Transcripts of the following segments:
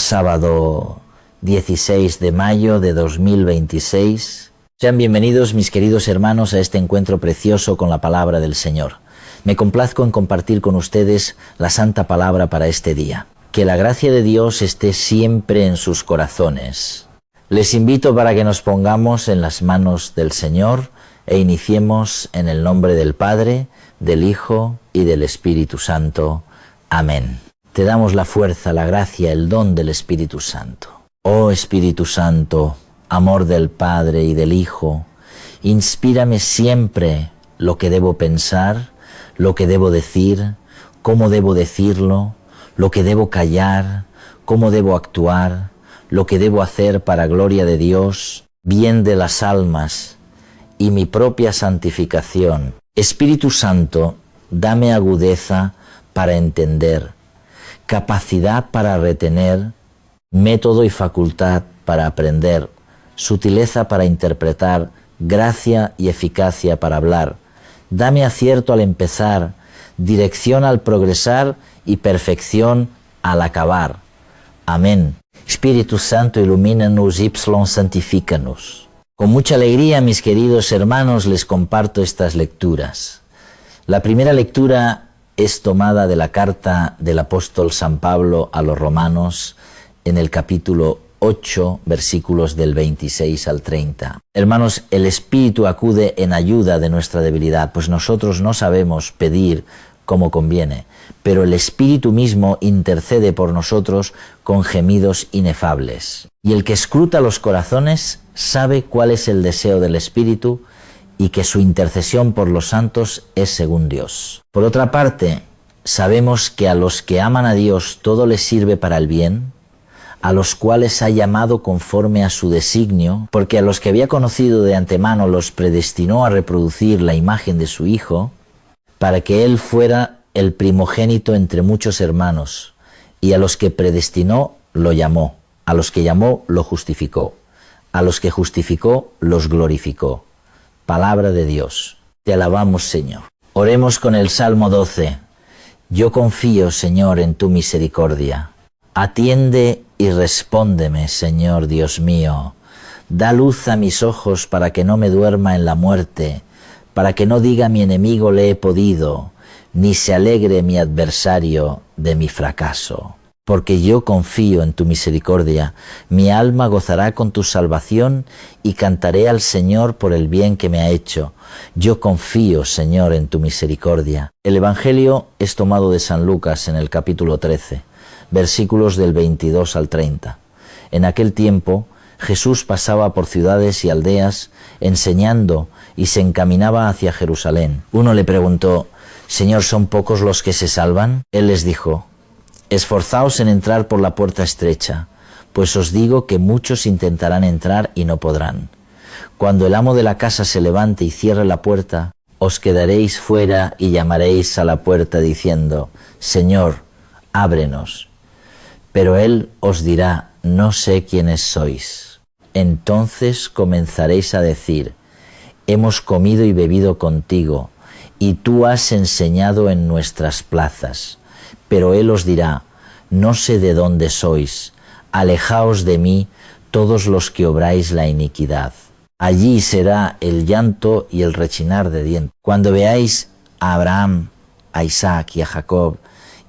sábado 16 de mayo de 2026. Sean bienvenidos, mis queridos hermanos, a este encuentro precioso con la palabra del Señor. Me complazco en compartir con ustedes la santa palabra para este día. Que la gracia de Dios esté siempre en sus corazones. Les invito para que nos pongamos en las manos del Señor e iniciemos en el nombre del Padre, del Hijo y del Espíritu Santo. Amén. Te damos la fuerza, la gracia, el don del Espíritu Santo. Oh Espíritu Santo, amor del Padre y del Hijo, inspírame siempre lo que debo pensar, lo que debo decir, cómo debo decirlo, lo que debo callar, cómo debo actuar, lo que debo hacer para gloria de Dios, bien de las almas y mi propia santificación. Espíritu Santo, dame agudeza para entender, capacidad para retener, método y facultad para aprender, sutileza para interpretar, gracia y eficacia para hablar. Dame acierto al empezar, dirección al progresar y perfección al acabar. Amén. Espíritu Santo, ilumínanos, santifícanos. Con mucha alegría, mis queridos hermanos, les comparto estas lecturas. La primera lectura es tomada de la carta del apóstol San Pablo a los romanos en el capítulo 8, versículos del 26 al 30. Hermanos, el Espíritu acude en ayuda de nuestra debilidad, pues nosotros no sabemos pedir como conviene, pero el Espíritu mismo intercede por nosotros con gemidos inefables. Y el que escruta los corazones sabe cuál es el deseo del Espíritu y que su intercesión por los santos es según Dios. Por otra parte, sabemos que a los que aman a Dios todo les sirve para el bien, a los cuales ha llamado conforme a su designio, porque a los que había conocido de antemano los predestinó a reproducir la imagen de su Hijo, para que Él fuera el primogénito entre muchos hermanos, y a los que predestinó lo llamó, a los que llamó lo justificó, a los que justificó los glorificó. Palabra de Dios. Te alabamos, Señor. Oremos con el Salmo 12. Yo confío, Señor, en tu misericordia. Atiende y respóndeme, Señor Dios mío. Da luz a mis ojos para que no me duerma en la muerte, para que no diga mi enemigo le he podido, ni se alegre mi adversario de mi fracaso. Porque yo confío en tu misericordia, mi alma gozará con tu salvación y cantaré al Señor por el bien que me ha hecho. Yo confío, Señor, en tu misericordia. El Evangelio es tomado de San Lucas en el capítulo 13, versículos del 22 al 30. En aquel tiempo, Jesús pasaba por ciudades y aldeas, enseñando, y se encaminaba hacia Jerusalén. Uno le preguntó: Señor, ¿son pocos los que se salvan? Él les dijo: Esforzaos en entrar por la puerta estrecha, pues os digo que muchos intentarán entrar y no podrán. Cuando el amo de la casa se levante y cierre la puerta, os quedaréis fuera y llamaréis a la puerta diciendo: Señor, ábrenos. Pero él os dirá: no sé quiénes sois. Entonces comenzaréis a decir: hemos comido y bebido contigo, y tú has enseñado en nuestras plazas. Pero él os dirá: no sé de dónde sois, alejaos de mí todos los que obráis la iniquidad. Allí será el llanto y el rechinar de dientes. Cuando veáis a Abraham, a Isaac y a Jacob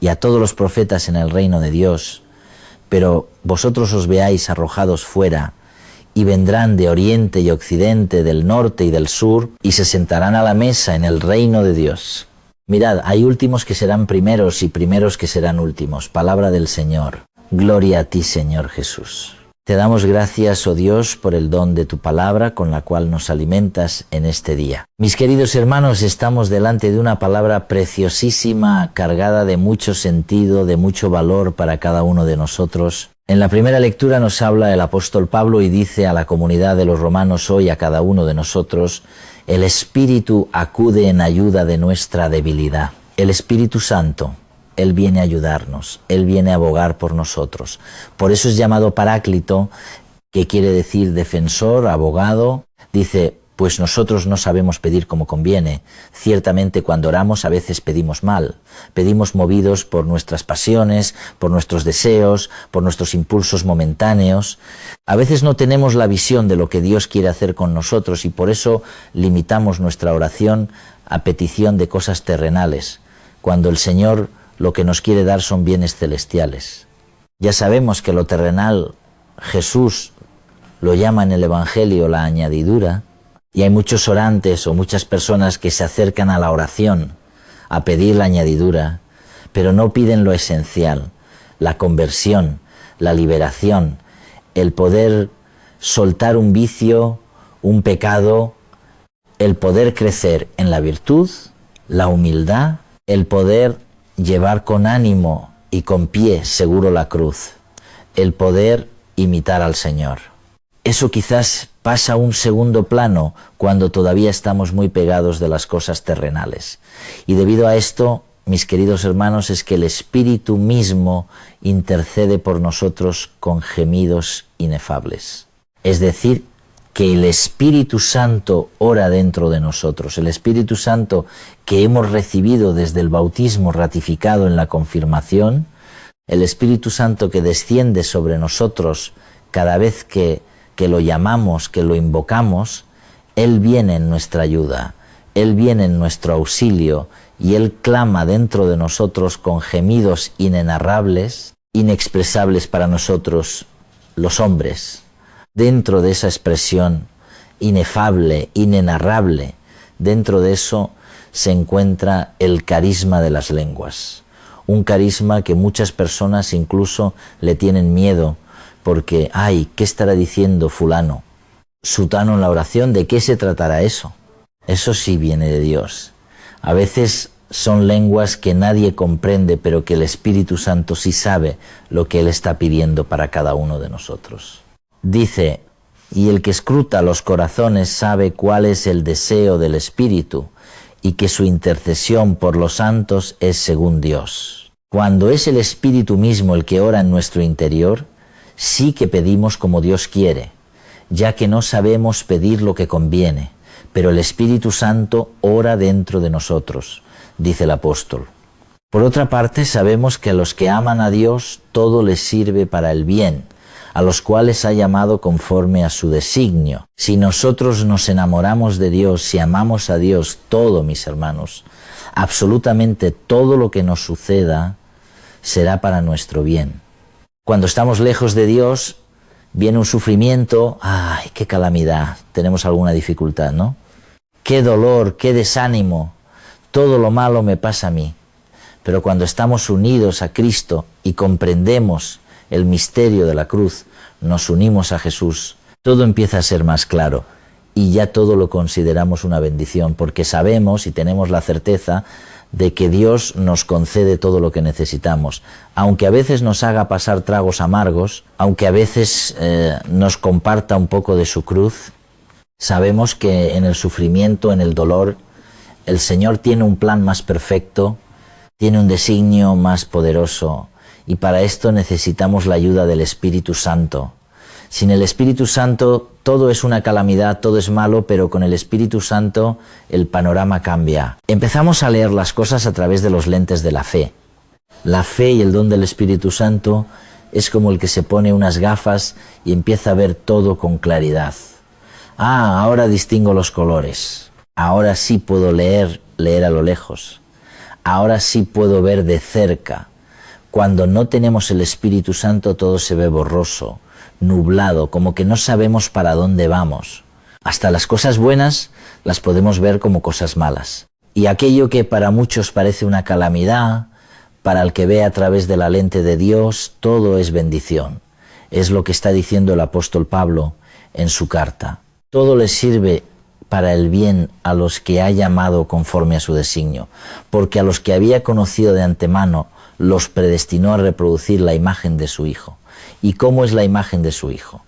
y a todos los profetas en el reino de Dios, pero vosotros os veáis arrojados fuera, y vendrán de oriente y occidente, del norte y del sur, y se sentarán a la mesa en el reino de Dios. Mirad, hay últimos que serán primeros y primeros que serán últimos. Palabra del Señor. Gloria a ti, Señor Jesús. Te damos gracias, oh Dios, por el don de tu palabra con la cual nos alimentas en este día. Mis queridos hermanos, estamos delante de una palabra preciosísima, cargada de mucho sentido, de mucho valor para cada uno de nosotros. En la primera lectura nos habla el apóstol Pablo y dice a la comunidad de los romanos hoy, a cada uno de nosotros: el Espíritu acude en ayuda de nuestra debilidad. El Espíritu Santo, Él viene a ayudarnos, Él viene a abogar por nosotros. Por eso es llamado Paráclito, que quiere decir defensor, abogado. Dice: pues nosotros no sabemos pedir como conviene. Ciertamente cuando oramos a veces pedimos mal, pedimos movidos por nuestras pasiones, por nuestros deseos, por nuestros impulsos momentáneos. A veces no tenemos la visión de lo que Dios quiere hacer con nosotros y por eso limitamos nuestra oración a petición de cosas terrenales, cuando el Señor lo que nos quiere dar son bienes celestiales. Ya sabemos que lo terrenal Jesús lo llama en el Evangelio la añadidura, y hay muchos orantes o muchas personas que se acercan a la oración a pedir la añadidura, pero no piden lo esencial, la conversión, la liberación, el poder soltar un vicio, un pecado, el poder crecer en la virtud, la humildad, el poder llevar con ánimo y con pie seguro la cruz, el poder imitar al Señor. Eso quizás pasa a un segundo plano cuando todavía estamos muy pegados de las cosas terrenales. Y debido a esto, mis queridos hermanos, es que el Espíritu mismo intercede por nosotros con gemidos inefables. Es decir, que el Espíritu Santo ora dentro de nosotros. El Espíritu Santo que hemos recibido desde el bautismo ratificado en la confirmación, el Espíritu Santo que desciende sobre nosotros cada vez que lo llamamos, que lo invocamos, Él viene en nuestra ayuda, Él viene en nuestro auxilio y Él clama dentro de nosotros con gemidos inenarrables, inexpresables para nosotros los hombres. Dentro de esa expresión inefable, inenarrable, dentro de eso se encuentra el carisma de las lenguas. Un carisma que muchas personas incluso le tienen miedo, porque, ay, ¿qué estará diciendo fulano, sutano en la oración? ¿De qué se tratará eso? Eso sí viene de Dios. A veces son lenguas que nadie comprende, pero que el Espíritu Santo sí sabe lo que Él está pidiendo para cada uno de nosotros. Dice, y el que escruta los corazones sabe cuál es el deseo del Espíritu, y que su intercesión por los santos es según Dios. Cuando es el Espíritu mismo el que ora en nuestro interior, sí que pedimos como Dios quiere, ya que no sabemos pedir lo que conviene, pero el Espíritu Santo ora dentro de nosotros, dice el apóstol. Por otra parte, sabemos que a los que aman a Dios todo les sirve para el bien, a los cuales ha llamado conforme a su designio. Si nosotros nos enamoramos de Dios, si amamos a Dios, todo, mis hermanos, absolutamente todo lo que nos suceda será para nuestro bien. Cuando estamos lejos de Dios, viene un sufrimiento, ¡ay, qué calamidad! Tenemos alguna dificultad, ¿no? ¡Qué dolor, qué desánimo! Todo lo malo me pasa a mí. Pero cuando estamos unidos a Cristo y comprendemos el misterio de la cruz, nos unimos a Jesús, todo empieza a ser más claro y ya todo lo consideramos una bendición, porque sabemos y tenemos la certeza de que Dios nos concede todo lo que necesitamos, aunque a veces nos haga pasar tragos amargos, aunque a veces nos comparta un poco de su cruz, sabemos que en el sufrimiento, en el dolor, el Señor tiene un plan más perfecto, tiene un designio más poderoso, y para esto necesitamos la ayuda del Espíritu Santo. Sin el Espíritu Santo todo es una calamidad, todo es malo, pero con el Espíritu Santo el panorama cambia. Empezamos a leer las cosas a través de los lentes de la fe. La fe y el don del Espíritu Santo es como el que se pone unas gafas y empieza a ver todo con claridad. Ah, ahora distingo los colores. Ahora sí puedo leer a lo lejos. Ahora sí puedo ver de cerca. Cuando no tenemos el Espíritu Santo todo se ve borroso, nublado, como que no sabemos para dónde vamos. Hasta las cosas buenas las podemos ver como cosas malas. Y aquello que para muchos parece una calamidad, para el que ve a través de la lente de Dios, todo es bendición. Es lo que está diciendo el apóstol Pablo en su carta. Todo les sirve para el bien a los que ha llamado conforme a su designio, porque a los que había conocido de antemano los predestinó a reproducir la imagen de su Hijo. ¿Y cómo es la imagen de su Hijo?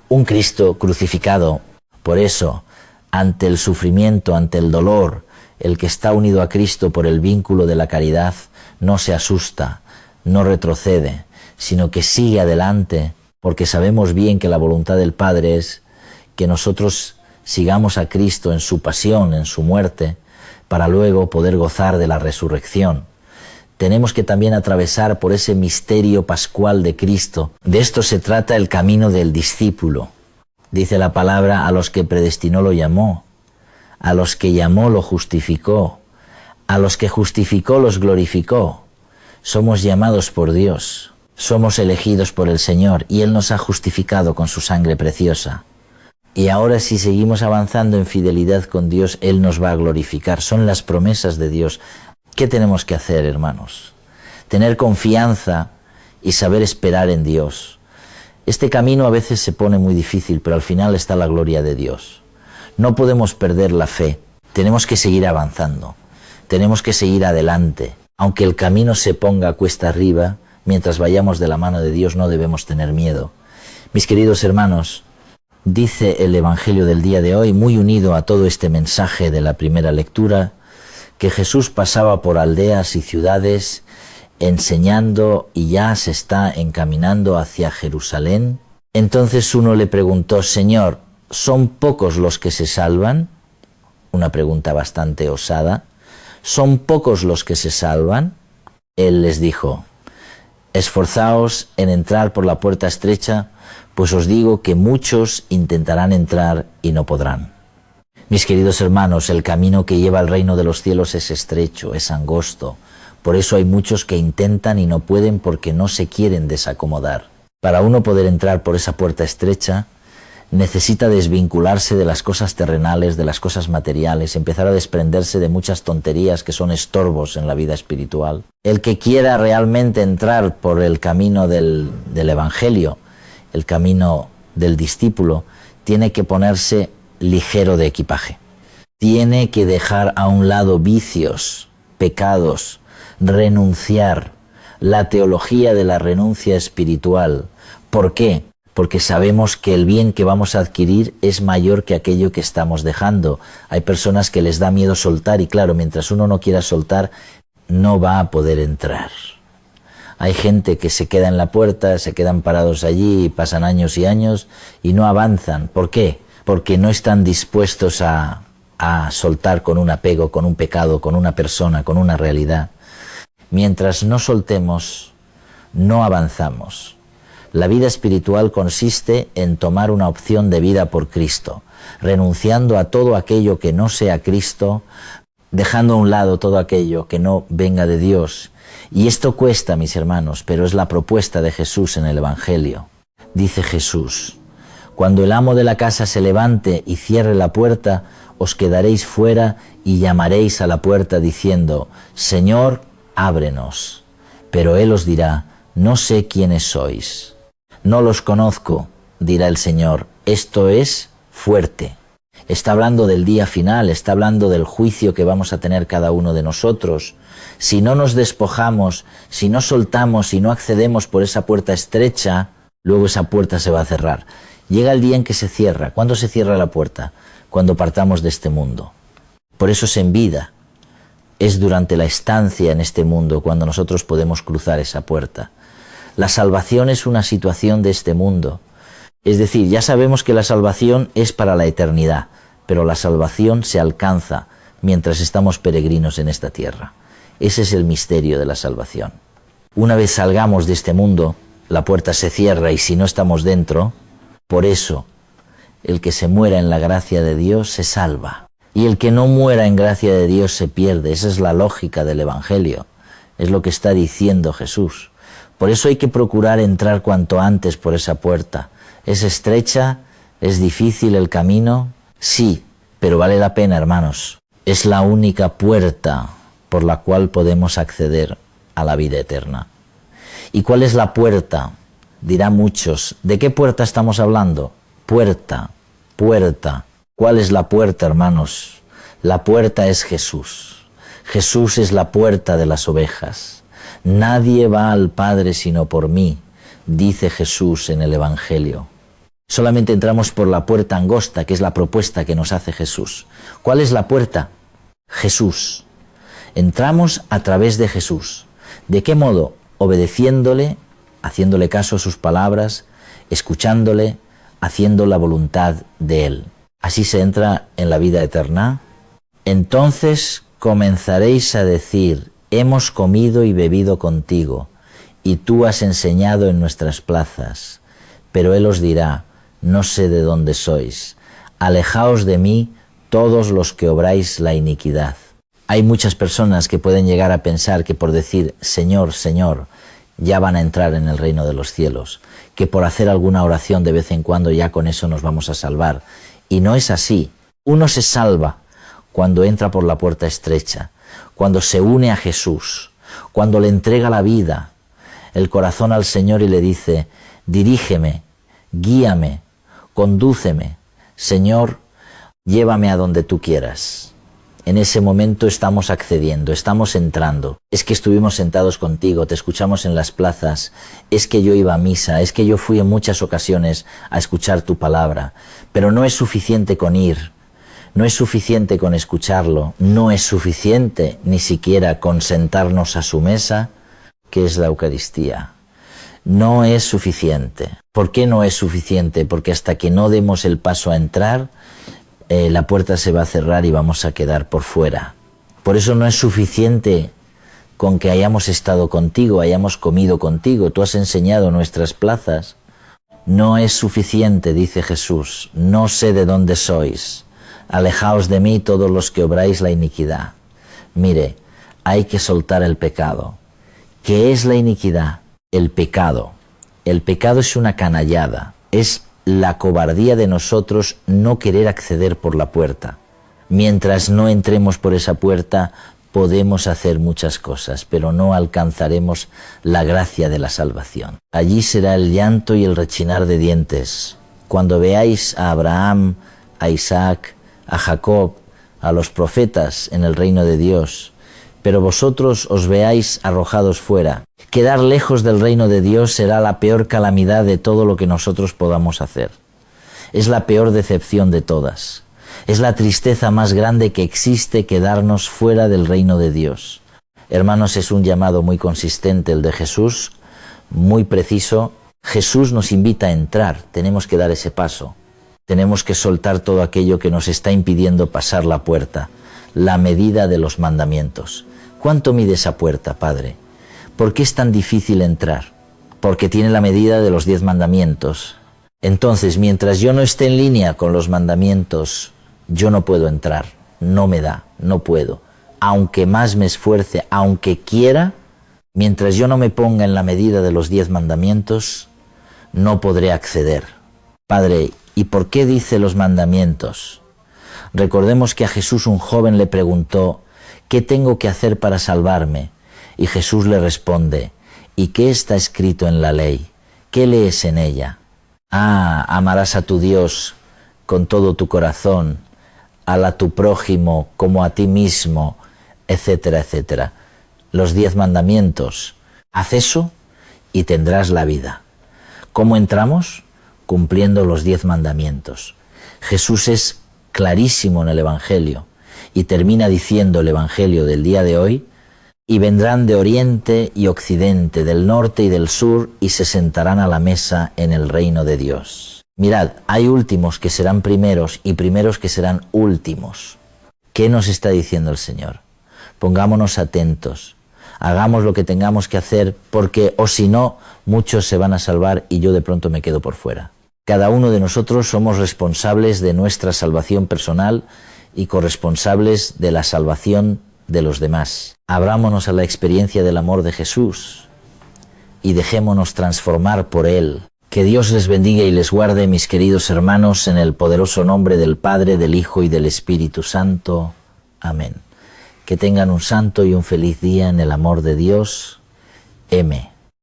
Un Cristo crucificado. Por eso, ante el sufrimiento, ante el dolor, el que está unido a Cristo por el vínculo de la caridad, no se asusta, no retrocede, sino que sigue adelante, porque sabemos bien que la voluntad del Padre es que nosotros sigamos a Cristo en su pasión, en su muerte, para luego poder gozar de la resurrección. Tenemos que también atravesar por ese misterio pascual de Cristo. De esto se trata el camino del discípulo. Dice la palabra: a los que predestinó lo llamó, a los que llamó lo justificó, a los que justificó los glorificó. Somos llamados por Dios, somos elegidos por el Señor y Él nos ha justificado con su sangre preciosa. Y ahora, si seguimos avanzando en fidelidad con Dios, Él nos va a glorificar. Son las promesas de Dios. ¿Qué tenemos que hacer, hermanos? Tener confianza y saber esperar en Dios. Este camino a veces se pone muy difícil, pero al final está la gloria de Dios. No podemos perder la fe. Tenemos que seguir avanzando. Tenemos que seguir adelante. Aunque el camino se ponga cuesta arriba, mientras vayamos de la mano de Dios no debemos tener miedo. Mis queridos hermanos, dice el Evangelio del día de hoy, muy unido a todo este mensaje de la primera lectura, que Jesús pasaba por aldeas y ciudades enseñando y ya se está encaminando hacia Jerusalén. Entonces uno le preguntó: Señor, ¿son pocos los que se salvan? Una pregunta bastante osada. ¿Son pocos los que se salvan? Él les dijo: esforzaos en entrar por la puerta estrecha, pues os digo que muchos intentarán entrar y no podrán. Mis queridos hermanos, el camino que lleva al reino de los cielos es estrecho, es angosto. Por eso hay muchos que intentan y no pueden porque no se quieren desacomodar. Para uno poder entrar por esa puerta estrecha, necesita desvincularse de las cosas terrenales, de las cosas materiales, empezar a desprenderse de muchas tonterías que son estorbos en la vida espiritual. El que quiera realmente entrar por el camino del Evangelio, el camino del discípulo, tiene que ponerse ligero de equipaje. Tiene que dejar a un lado vicios, pecados, renunciar, la teología de la renuncia espiritual. ¿Por qué? Porque sabemos que el bien que vamos a adquirir es mayor que aquello que estamos dejando. Hay personas que les da miedo soltar y claro, mientras uno no quiera soltar, no va a poder entrar. Hay gente que se queda en la puerta, se quedan parados allí y pasan años y años y no avanzan. ¿Por qué? Porque no están dispuestos a soltar con un apego, con un pecado, con una persona, con una realidad. Mientras no soltemos, no avanzamos. La vida espiritual consiste en tomar una opción de vida por Cristo, renunciando a todo aquello que no sea Cristo, dejando a un lado todo aquello que no venga de Dios. Y esto cuesta, mis hermanos, pero es la propuesta de Jesús en el Evangelio. Dice Jesús: cuando el amo de la casa se levante y cierre la puerta, os quedaréis fuera y llamaréis a la puerta diciendo: Señor, ábrenos. Pero él os dirá: no sé quiénes sois. No los conozco, dirá el Señor. Esto es fuerte. Está hablando del día final, está hablando del juicio que vamos a tener cada uno de nosotros. Si no nos despojamos, si no soltamos, si no accedemos por esa puerta estrecha, luego esa puerta se va a cerrar. Llega el día en que se cierra. ¿Cuándo se cierra la puerta? Cuando partamos de este mundo. Por eso es en vida. Es durante la estancia en este mundo cuando nosotros podemos cruzar esa puerta. La salvación es una situación de este mundo. Es decir, ya sabemos que la salvación es para la eternidad, pero la salvación se alcanza mientras estamos peregrinos en esta tierra. Ese es el misterio de la salvación. Una vez salgamos de este mundo, la puerta se cierra y si no estamos dentro, por eso el que se muera en la gracia de Dios se salva. Y el que no muera en gracia de Dios se pierde. Esa es la lógica del Evangelio. Es lo que está diciendo Jesús. Por eso hay que procurar entrar cuanto antes por esa puerta. ¿Es estrecha? ¿Es difícil el camino? Sí, pero vale la pena, hermanos. Es la única puerta por la cual podemos acceder a la vida eterna. ¿Y cuál es la puerta? Dirán muchos. ¿De qué puerta estamos hablando? Puerta, puerta. ¿Cuál es la puerta, hermanos? La puerta es Jesús. Jesús es la puerta de las ovejas. Nadie va al Padre sino por mí, dice Jesús en el Evangelio. Solamente entramos por la puerta angosta, que es la propuesta que nos hace Jesús. ¿Cuál es la puerta? Jesús. Entramos a través de Jesús. ¿De qué modo? Obedeciéndole, haciéndole caso a sus palabras, escuchándole, haciendo la voluntad de Él. Así se entra en la vida eterna. Entonces comenzaréis a decir: hemos comido y bebido contigo, y tú has enseñado en nuestras plazas. Pero él os dirá: no sé de dónde sois. Alejaos de mí, todos los que obráis la iniquidad. Hay muchas personas que pueden llegar a pensar que por decir Señor, Señor, ya van a entrar en el reino de los cielos, que por hacer alguna oración de vez en cuando ya con eso nos vamos a salvar. Y no es así. Uno se salva cuando entra por la puerta estrecha, cuando se une a Jesús, cuando le entrega la vida, el corazón al Señor y le dice: dirígeme, guíame, condúceme, Señor, llévame a donde tú quieras. En ese momento estamos accediendo, estamos entrando. Es que estuvimos sentados contigo, te escuchamos en las plazas, es que yo iba a misa, es que yo fui en muchas ocasiones a escuchar tu palabra. Pero no es suficiente con ir, no es suficiente con escucharlo, no es suficiente ni siquiera con sentarnos a su mesa, que es la Eucaristía. No es suficiente. ¿Por qué no es suficiente? Porque hasta que no demos el paso a entrar, la puerta se va a cerrar y vamos a quedar por fuera. Por eso no es suficiente con que hayamos estado contigo, hayamos comido contigo, tú has enseñado nuestras plazas. No es suficiente, dice Jesús: no sé de dónde sois. Alejaos de mí todos los que obráis la iniquidad. Mire, hay que soltar el pecado. ¿Qué es la iniquidad? El pecado. El pecado es una canallada, es la cobardía de nosotros no querer acceder por la puerta. Mientras no entremos por esa puerta, podemos hacer muchas cosas, pero no alcanzaremos la gracia de la salvación. Allí será el llanto y el rechinar de dientes. Cuando veáis a Abraham, a Isaac, a Jacob, a los profetas en el reino de Dios, pero vosotros os veáis arrojados fuera. Quedar lejos del reino de Dios será la peor calamidad de todo lo que nosotros podamos hacer. Es la peor decepción de todas. Es la tristeza más grande que existe, quedarnos fuera del reino de Dios. Hermanos, es un llamado muy consistente el de Jesús, muy preciso. Jesús nos invita a entrar, tenemos que dar ese paso. Tenemos que soltar todo aquello que nos está impidiendo pasar la puerta, la medida de los mandamientos. ¿Cuánto mide esa puerta, Padre? ¿Por qué es tan difícil entrar? Porque tiene la medida de los 10 mandamientos. Entonces, mientras yo no esté en línea con los mandamientos, yo no puedo entrar. No me da, no puedo. Aunque más me esfuerce, aunque quiera, mientras yo no me ponga en la medida de los 10 mandamientos, no podré acceder. Padre, ¿y por qué dice los mandamientos? Recordemos que a Jesús un joven le preguntó: ¿qué tengo que hacer para salvarme? Y Jesús le responde: ¿y qué está escrito en la ley? ¿Qué lees en ella? Amarás a tu Dios con todo tu corazón, a tu prójimo como a ti mismo, etcétera, etcétera. Los 10 mandamientos. Haz eso y tendrás la vida. ¿Cómo entramos? Cumpliendo los 10 mandamientos. Jesús es clarísimo en el Evangelio y termina diciendo el Evangelio del día de hoy: y vendrán de oriente y occidente, del norte y del sur, y se sentarán a la mesa en el reino de Dios. Mirad, hay últimos que serán primeros y primeros que serán últimos. ¿Qué nos está diciendo el Señor? Pongámonos atentos, hagamos lo que tengamos que hacer, porque o si no, muchos se van a salvar y yo de pronto me quedo por fuera. Cada uno de nosotros somos responsables de nuestra salvación personal y corresponsables de la salvación de los demás. Abrámonos a la experiencia del amor de Jesús y dejémonos transformar por Él. Que Dios les bendiga y les guarde, mis queridos hermanos, en el poderoso nombre del Padre, del Hijo y del Espíritu Santo. Amén. Que tengan un santo y un feliz día en el amor de Dios. M.